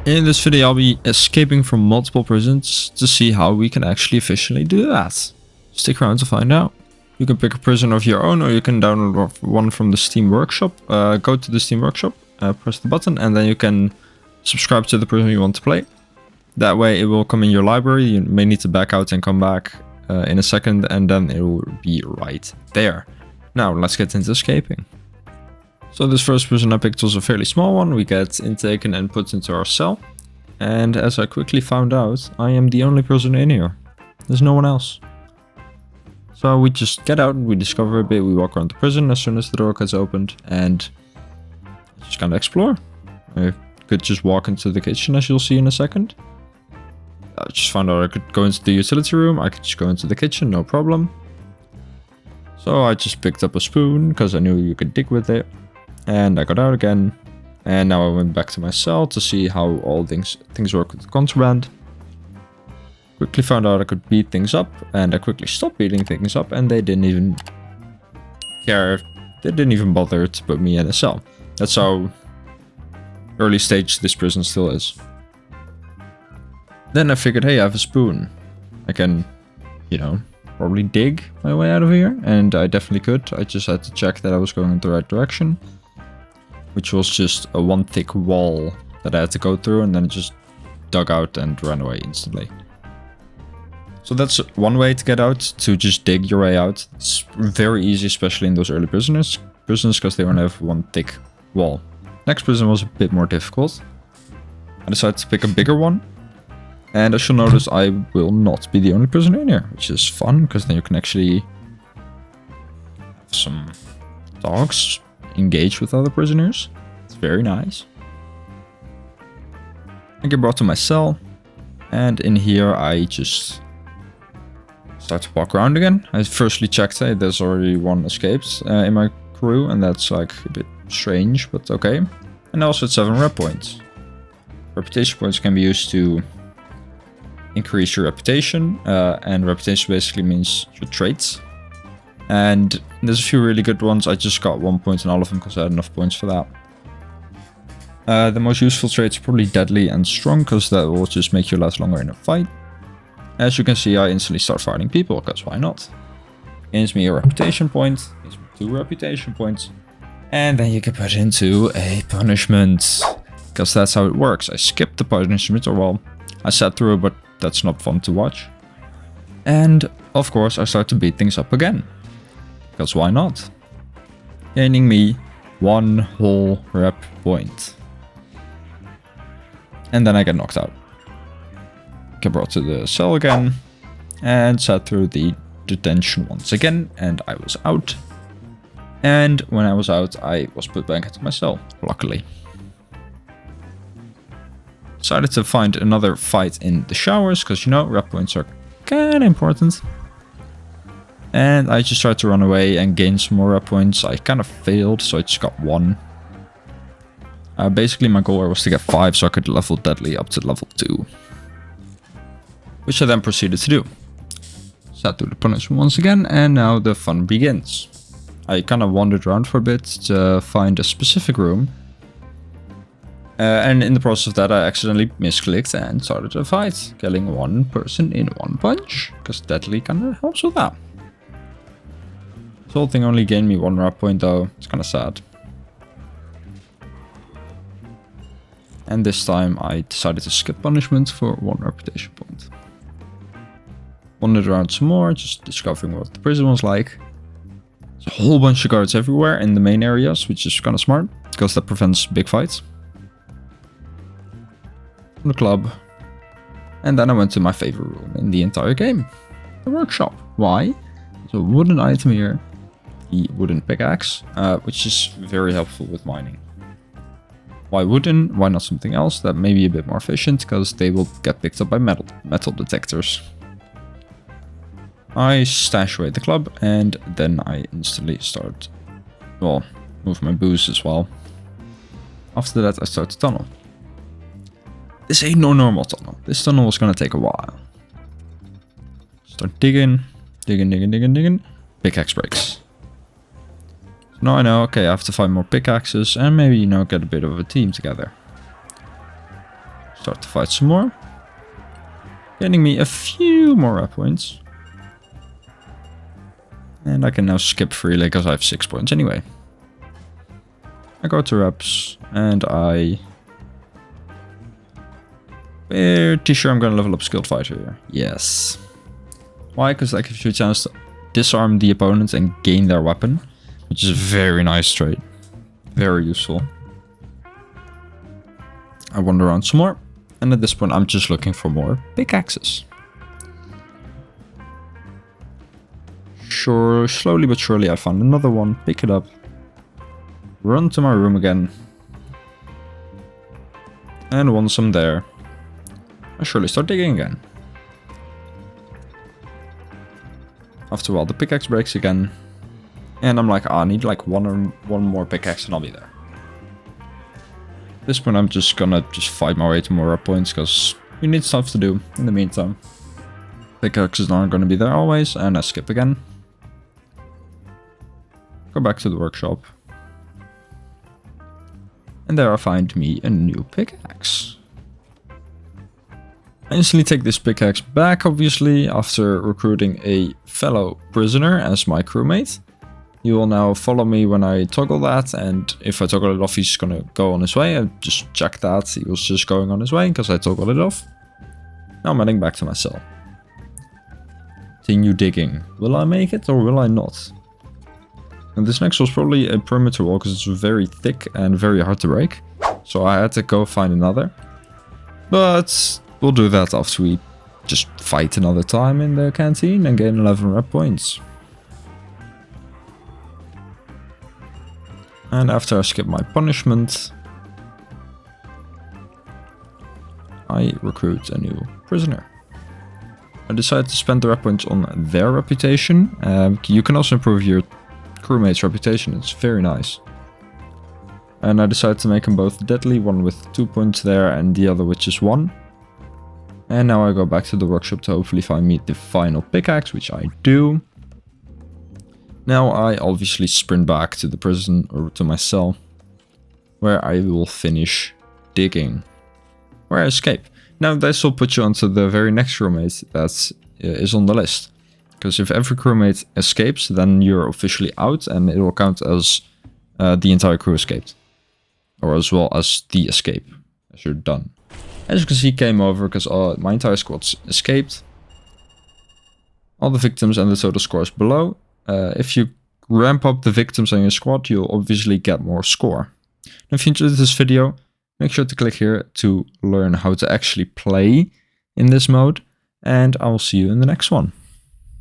In this video I'll be escaping from multiple prisons to see how we can actually efficiently do that. Stick around to find out. You can pick a prison of your own or you can download one from the Steam Workshop. Go to the Steam Workshop, press the button and then you can subscribe to the prison you want to play. That way it will come in your library. You may need to back out and come back in a second and then it will be right there. Now let's get into escaping. So this first prison I picked was a fairly small one. We get intaken and put into our cell. And as I quickly found out, I am the only prisoner in here. There's no one else. So we just get out and we discover a bit. We walk around the prison as soon as the door gets opened and just kind of explore. I could just walk into the kitchen as you'll see in a second. I just found out I could go into the utility room. I could just go into the kitchen, no problem. So I just picked up a spoon because I knew you could dig with it. And I got out again, and now I went back to my cell to see how all things work with contraband. Quickly found out I could beat things up, and I quickly stopped beating things up, and they didn't even care. They didn't even bother to put me in a cell. That's how early stage this prison still is. Then I figured, hey, I have a spoon. I can, probably dig my way out of here, and I definitely could. I just had to check that I was going in the right direction. Which was just a one thick wall that I had to go through and then it just dug out and ran away instantly. So that's one way to get out, to just dig your way out. It's very easy, especially in those early prisons because they only have one thick wall. Next prison was a bit more difficult. I decided to pick a bigger one. And as you'll notice, I will not be the only prisoner in here, which is fun because then you can actually have some talks. Engage with other prisoners. It's very nice. I get brought to my cell, and in here I just start to walk around again. I firstly checked, hey, there's already one escaped in my crew, and that's like a bit strange, but okay. And I also had 7 rep points. Reputation points can be used to increase your reputation, and reputation basically means your traits. And there's a few really good ones. I just got 1 point in all of them because I had enough points for that. The most useful traits are probably deadly and strong because that will just make you last longer in a fight. As you can see, I instantly start fighting people because why not? Gains me a reputation point, gives me 2 reputation points. And then you can put into a punishment because that's how it works. I skipped the punishment, or well, I sat through it, but that's not fun to watch. And of course I start to beat things up again. Because why not? Gaining me 1 whole rep point. And then I get knocked out. Get brought to the cell again. And sat through the detention once again. And I was out. And when I was out, I was put back into my cell, luckily. Decided to find another fight in the showers. Because rep points are kinda important. And I just tried to run away and gain some more rep points. I kind of failed, so I just got 1. Basically, my goal was to get 5 so I could level deadly up to level 2. Which I then proceeded to do. Sat through the punishment once again, and now the fun begins. I kind of wandered around for a bit to find a specific room. And in the process of that, I accidentally misclicked and started a fight. Killing 1 person in 1 punch, because deadly kind of helps with that. This whole thing only gained me 1 rep point though, it's kind of sad. And this time I decided to skip punishment for 1 reputation point. Wandered around some more, just discovering what the prison was like. There's a whole bunch of guards everywhere in the main areas, which is kind of smart, because that prevents big fights. The club. And then I went to my favorite room in the entire game. The workshop. Why? There's a wooden item here. The wooden pickaxe, which is very helpful with mining. Why wooden? Why not something else that may be a bit more efficient, because they will get picked up by metal detectors. I stash away the club, and then I instantly start, move my booze as well. After that I start the tunnel. This ain't no normal tunnel. This tunnel was gonna take a while. Start digging. Pickaxe breaks. Now I know, okay, I have to find more pickaxes and maybe, get a bit of a team together. Start to fight some more. Getting me a few more rep points. And I can now skip freely because I have 6 points anyway. I go to reps and I... Pretty sure I'm gonna level up Skilled Fighter here. Yes. Why? Because that gives you a chance to disarm the opponent and gain their weapon. Which is a very nice trait. Very useful. I wander around some more. And at this point I'm just looking for more pickaxes. Sure, slowly but surely I found another one. Pick it up. Run to my room again. And once I'm there, I surely start digging again. After a while the pickaxe breaks again. And I'm like, I need like one more pickaxe and I'll be there. At this point I'm just gonna fight my way to more rep points because we need stuff to do in the meantime. Pickaxes aren't gonna be there always, and I skip again. Go back to the workshop. And there I find me a new pickaxe. I instantly take this pickaxe back, obviously, after recruiting a fellow prisoner as my crewmate. He will now follow me when I toggle that, and if I toggle it off, he's gonna go on his way. I just checked that, he was just going on his way because I toggled it off. Now I'm heading back to my cell. Continue digging. Will I make it or will I not? And this next was probably a perimeter wall because it's very thick and very hard to break. So I had to go find another. But we'll do that after we just fight another time in the canteen and gain 11 rep points. And after I skip my punishment, I recruit a new prisoner. I decided to spend the rep points on their reputation. You can also improve your crewmate's reputation, it's very nice. And I decided to make them both deadly, one with 2 points there and the other with just 1. And now I go back to the workshop to hopefully find me the final pickaxe, which I do. Now I obviously sprint back to the prison or to my cell, where I will finish digging, where I escape. Now this will put you onto the very next crewmate that is on the list. Because if every crewmate escapes, then you're officially out and it will count as the entire crew escaped. Or as well as the escape, as you're done. As you can see, came over because my entire squad escaped. All the victims and the total scores below. If you ramp up the victims on your squad, you'll obviously get more score. Now, if you enjoyed this video, make sure to click here to learn how to actually play in this mode. And I will see you in the next one.